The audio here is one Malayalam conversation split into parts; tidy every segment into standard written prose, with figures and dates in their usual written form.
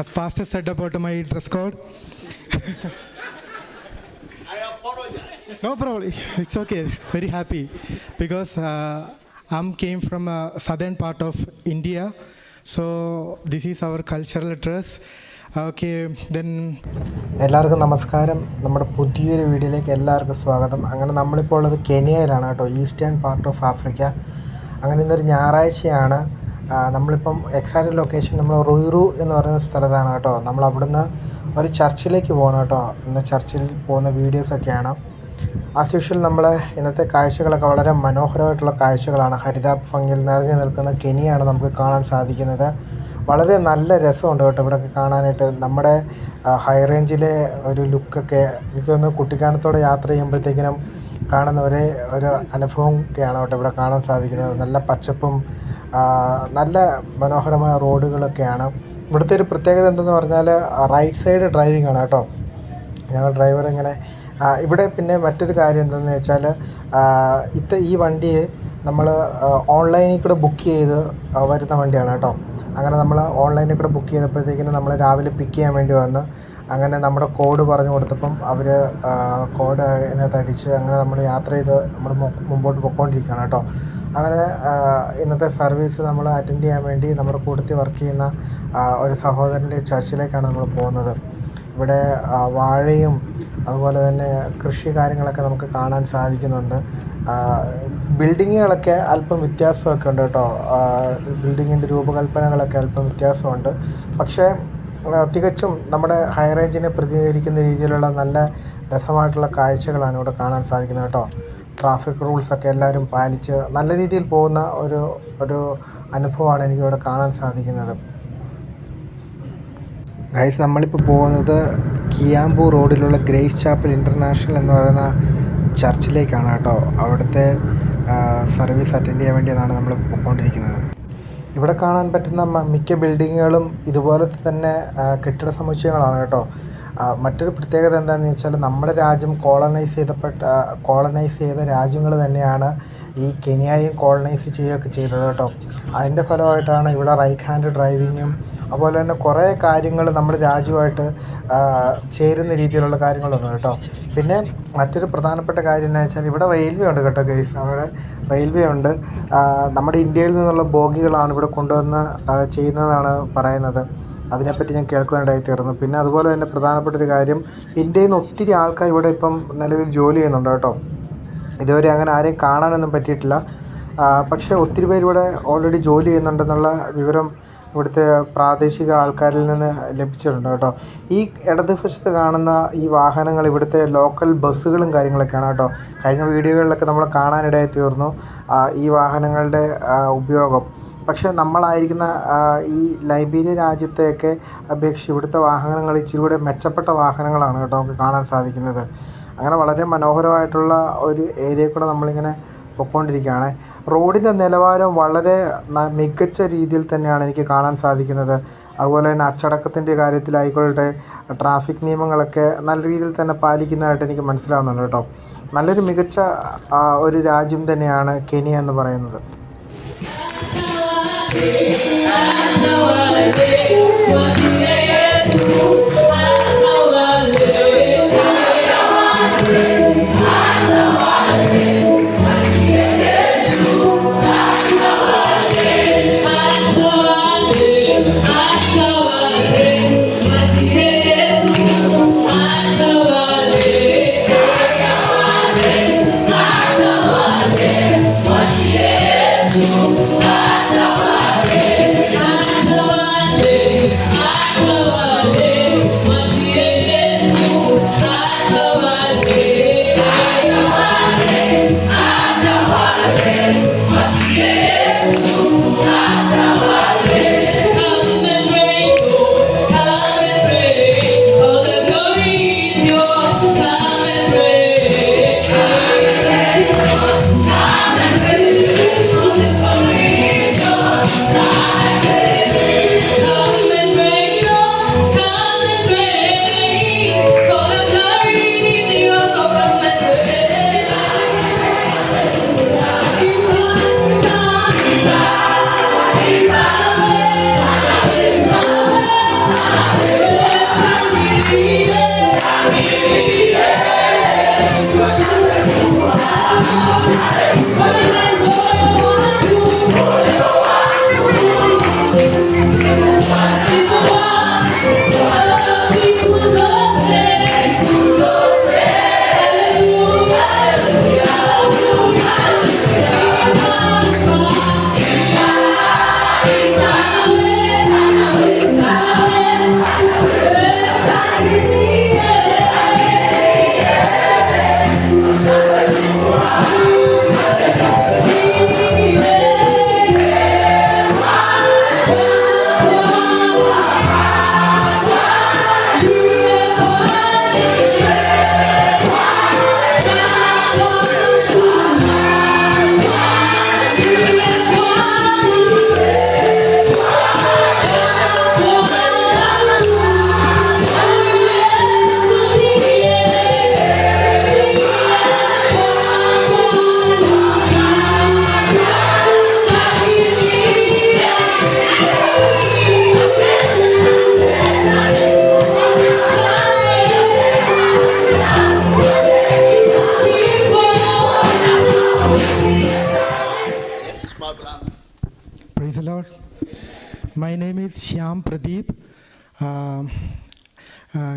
as Pastor said about my dress code. I apologize. No problem. It's okay. Very happy because I'm came from a southern part of India, so this is our cultural dress. Okay, then എല്ലാവർക്കും നമസ്കാരം. നമ്മുടെ പുതിയൊരു വീഡിയോയിലേക്ക് എല്ലാവർക്കും സ്വാഗതം. അങ്ങനെ നമ്മളിപ്പോൾ ഉള്ളത് കെനിയയിലാണ് കേട്ടോ, ഈസ്റ്റേൺ പാർട്ട് ഓഫ് ആഫ്രിക്ക. അങ്ങനെ ഇന്നൊരു ഞായറാഴ്ചയാണ്. നമ്മളിപ്പം എക്സാക്റ്റ് ലൊക്കേഷൻ നമ്മൾ റുയിറു എന്ന് പറയുന്ന സ്ഥലത്താണ് കേട്ടോ. നമ്മൾ അവിടുന്ന് ഒരു ചർച്ചിലേക്ക് പോകണം കേട്ടോ. ഇന്ന് ചർച്ചിൽ പോകുന്ന വീഡിയോസൊക്കെയാണ്. ആസ് യൂഷ്വൽ നമ്മൾ ഇന്നത്തെ കാഴ്ചകളൊക്കെ വളരെ മനോഹരമായിട്ടുള്ള കാഴ്ചകളാണ്. ഭംഗിയിൽ നിറഞ്ഞു നിൽക്കുന്ന കെനിയാണ് നമുക്ക് കാണാൻ സാധിക്കുന്നത്. വളരെ നല്ല രസമുണ്ട് കേട്ടോ ഇവിടെയൊക്കെ കാണാനായിട്ട്. നമ്മുടെ ഹൈ റേഞ്ചിലെ ഒരു ലുക്കൊക്കെ എനിക്ക് തോന്നുന്നു കുട്ടിക്കാനത്തോടെ യാത്ര ചെയ്യുമ്പോഴത്തേക്കിനും കാണുന്ന ഒരു അനുഭവമൊക്കെയാണ് കേട്ടോ ഇവിടെ കാണാൻ സാധിക്കുന്നത്. നല്ല പച്ചപ്പും നല്ല മനോഹരമായ റോഡുകളൊക്കെയാണ്. ഇവിടുത്തെ ഒരു പ്രത്യേകത എന്തെന്ന് പറഞ്ഞാൽ റൈറ്റ് സൈഡ് ഡ്രൈവിംഗ് ആണ് കേട്ടോ. ഞങ്ങൾ ഡ്രൈവർ ഇങ്ങനെ ഇവിടെ പിന്നെ മറ്റൊരു കാര്യം എന്താണെന്ന് വെച്ചാൽ ഈ വണ്ടി നമ്മൾ ഓൺലൈനിൽ കൂടെ ബുക്ക് ചെയ്ത് വരുന്ന വണ്ടിയാണ് കേട്ടോ. അങ്ങനെ നമ്മൾ ഓൺലൈനിൽ കൂടെ ബുക്ക് ചെയ്തപ്പോഴത്തേക്കിനും നമ്മൾ രാവിലെ പിക്ക് ചെയ്യാൻ വേണ്ടി വന്ന് അങ്ങനെ നമ്മുടെ കോഡ് പറഞ്ഞു കൊടുത്തപ്പം അവർ കോഡ് അതിനകത്ത് അടിച്ച് അങ്ങനെ നമ്മൾ യാത്ര ചെയ്ത് നമ്മൾ മുമ്പോട്ട് പോയിക്കൊണ്ടിരിക്കുകയാണ് കേട്ടോ. അങ്ങനെ ഇന്നത്തെ സർവീസ് നമ്മൾ അറ്റൻഡ് ചെയ്യാൻ വേണ്ടി നമ്മുടെ കൂട്ടത്തിൽ വർക്ക് ചെയ്യുന്ന ഒരു സഹോദരൻ്റെ ചർച്ചിലേക്കാണ് നമ്മൾ പോകുന്നത്. ഇവിടെ വാഴയും അതുപോലെ തന്നെ കൃഷി കാര്യങ്ങളൊക്കെ നമുക്ക് കാണാൻ സാധിക്കുന്നുണ്ട്. ബിൽഡിങ്ങുകളൊക്കെ അല്പം വ്യത്യാസമൊക്കെ ഉണ്ട് കേട്ടോ. ബിൽഡിങ്ങിൻ്റെ രൂപകൽപ്പനകളൊക്കെ അല്പം വ്യത്യാസമുണ്ട്. പക്ഷേ തികച്ചും നമ്മുടെ ഹൈ റേഞ്ചിനെ പ്രതിനിധീകരിക്കുന്ന രീതിയിലുള്ള നല്ല രസമായിട്ടുള്ള കാഴ്ചകളാണ് ഇവിടെ കാണാൻ സാധിക്കുന്നത് കേട്ടോ. ട്രാഫിക് റൂൾസൊക്കെ എല്ലാവരും പാലിച്ച് നല്ല രീതിയിൽ പോകുന്ന ഒരു അനുഭവമാണ് എനിക്കിവിടെ കാണാൻ സാധിക്കുന്നത്. ഗൈസ്, നമ്മളിപ്പോൾ പോകുന്നത് കിയാമ്പു റോഡിലുള്ള ഗ്രേസ് ചാപ്പൽ ഇൻ്റർനാഷണൽ എന്ന് പറയുന്ന ചർച്ചിലേക്കാണ് കേട്ടോ. അവിടുത്തെ സർവീസ് അറ്റൻഡ് ചെയ്യാൻ വേണ്ടിയാണ് നമ്മൾ പോയിക്കൊണ്ടിരിക്കുന്നത്. ഇവിടെ കാണാൻ പറ്റുന്ന മിക്ക ബിൽഡിങ്ങുകളും ഇതുപോലത്തെ തന്നെ കെട്ടിട സമുച്ചയങ്ങളാണ് കേട്ടോ. മറ്റൊരു പ്രത്യേകത എന്താണെന്ന് വെച്ചാൽ നമ്മുടെ രാജ്യം കോളനൈസ് ചെയ്ത രാജ്യങ്ങൾ തന്നെയാണ് ഈ കെനിയയും കോളനൈസ് ചെയ്യുകയൊക്കെ ചെയ്തത് കേട്ടോ. അതിൻ്റെ ഫലമായിട്ടാണ് ഇവിടെ റൈറ്റ് ഹാൻഡ് ഡ്രൈവിങ്ങും അതുപോലെ തന്നെ കുറേ കാര്യങ്ങൾ നമ്മുടെ രാജ്യമായിട്ട് ചേരുന്ന രീതിയിലുള്ള കാര്യങ്ങളുണ്ട് കേട്ടോ. പിന്നെ മറ്റൊരു പ്രധാനപ്പെട്ട കാര്യം എന്താ വെച്ചാൽ ഇവിടെ റെയിൽവേ ഉണ്ട് കേട്ടോ ഗൈസ്. അവിടെ റെയിൽവേ ഉണ്ട്. നമ്മുടെ ഇന്ത്യയിൽ നിന്നുള്ള ബോഗികളാണ് ഇവിടെ കൊണ്ടുവന്ന് ചെയ്യുന്നതാണ് പറയുന്നത്. അതിനെപ്പറ്റി ഞാൻ കേൾക്കുവാനായി തീർന്നു. പിന്നെ അതുപോലെ തന്നെ പ്രധാനപ്പെട്ടൊരു കാര്യം, ഇന്ത്യയിൽ നിന്ന് ഒത്തിരി ആൾക്കാർ ഇവിടെ ഇപ്പം നിലവിൽ ജോലി ചെയ്യുന്നുണ്ട് കേട്ടോ. ഇതുവരെ അങ്ങനെ ആരെയും കാണാനൊന്നും പറ്റിയിട്ടില്ല. പക്ഷേ ഒത്തിരി പേര് ഇവിടെ ഓൾറെഡി ജോലി ചെയ്യുന്നുണ്ടെന്നുള്ള വിവരം ഇവിടുത്തെ പ്രാദേശിക ആൾക്കാരിൽ നിന്ന് ലഭിച്ചിട്ടുണ്ട് കേട്ടോ. ഈ ഇടതുവശത്ത് കാണുന്ന ഈ വാഹനങ്ങൾ ഇവിടുത്തെ ലോക്കൽ ബസ്സുകളും കാര്യങ്ങളൊക്കെയാണ് കേട്ടോ. കഴിഞ്ഞ വീഡിയോകളിലൊക്കെ നമ്മൾ കാണാനിടയായി തീർന്നു ഈ വാഹനങ്ങളുടെ ഉപയോഗം. പക്ഷേ നമ്മളായിരിക്കുന്ന ഈ ലൈബീരിയ രാജ്യത്തെയൊക്കെ അപേക്ഷിച്ച് ഇവിടുത്തെ വാഹനങ്ങൾ ഇച്ചിരി കൂടെ മെച്ചപ്പെട്ട വാഹനങ്ങളാണ് കേട്ടോ നമുക്ക് കാണാൻ സാധിക്കുന്നത്. അങ്ങനെ വളരെ മനോഹരമായിട്ടുള്ള ഒരു ഏരിയയിൽ കൂടെ നമ്മളിങ്ങനെ പൊയ്ക്കൊണ്ടിരിക്കുകയാണ്. റോഡിൻ്റെ നിലവാരം വളരെ മികച്ച രീതിയിൽ തന്നെയാണ് എനിക്ക് കാണാൻ സാധിക്കുന്നത്. അതുപോലെ തന്നെ അച്ചടക്കത്തിൻ്റെ കാര്യത്തിലായിക്കോട്ടെ, ട്രാഫിക് നിയമങ്ങളൊക്കെ നല്ല രീതിയിൽ തന്നെ പാലിക്കുന്നതായിട്ട് എനിക്ക് മനസ്സിലാവുന്നുണ്ട് കേട്ടോ. നല്ലൊരു മികച്ച ഒരു രാജ്യം തന്നെയാണ് കെനിയ എന്ന് പറയുന്നത്. Lord. My name is Shyam Pradeep.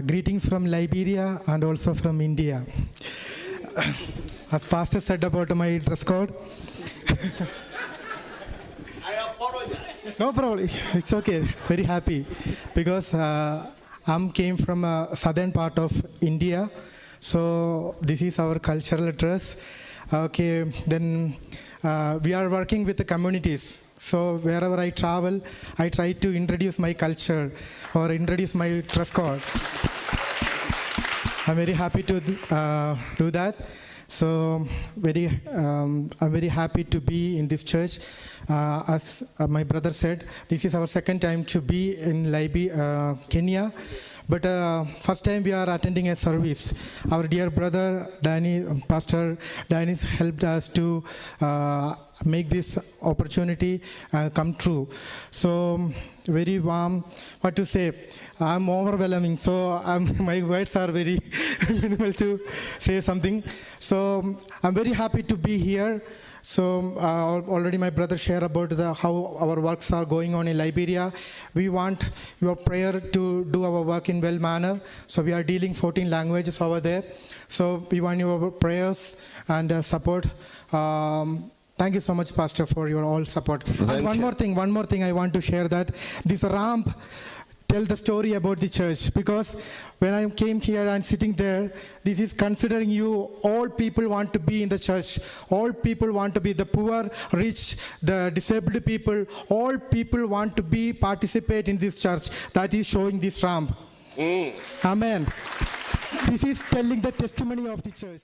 Greetings from Liberia and also from India. As Pastor said about my dress code, I apologize. no problem. It's okay. Very happy because I came from a southern part of India, so this is our cultural dress. Okay, then we are working with the communities. So wherever I travel, I try to introduce my culture or introduce my dress code. I'm very happy to do that. So I'm very happy to be in this church. As my brother said, this is our second time to be in Kenya. But first time we are attending a service. Our dear brother Danny, Pastor Danny, helped us to make this opportunity come true. So very warm. What to say? I'm overwhelming. So my words are very minimal to say something. So I'm very happy to be here. So already my brother shared about how our works are going on in Liberia. We want your prayer to do our work in well manner. So we are dealing 14 languages over there. So we want your prayers and support. Thank you so much, Pastor, for your all support. And one more thing I want to share, that this ramp tell the story about the church, because when I came here and sitting there, this is considering you, all people want to be in the church. All people want to be, the poor, rich, the disabled people, all people want to be participate in this church. That is showing this ramp. Amen. This is telling the testimony of the church.